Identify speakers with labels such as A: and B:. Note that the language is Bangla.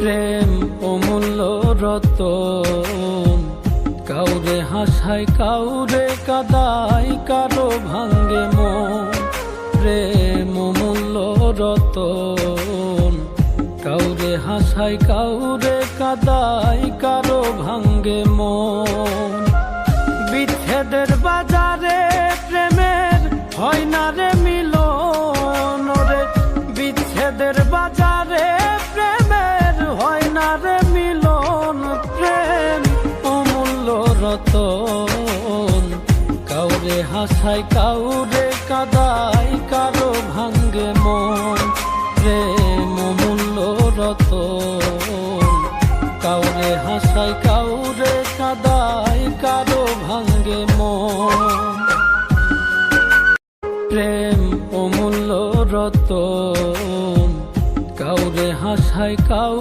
A: প্রেম অমূল্য রতন, কাউরে হাসায় কাউরে কাদায়, কারো ভাঙ্গে মন। প্রেম অমূল্য রতন, কাউরে হাসায় কাউরে কাদায়, কারো ভাঙ্গে মন। বিচ্ছেদের বাজারে প্রেমের হয় না রে মিলন রে, বিচ্ছেদের বাজারে প্রেমের হয় না রে মিলন। প্রেম অমূল্য রতন, কাউরে হাসায় কাউরে কাদায়, কারো ভাঙ্গে মন। প্রেম অমূল্য রতন, কাউরে হাসায় কাউরে কাদায়, কারো ভাঙ্গে মন। প্রেম অমূল্য রতন, কাউরে হাসায় কাউ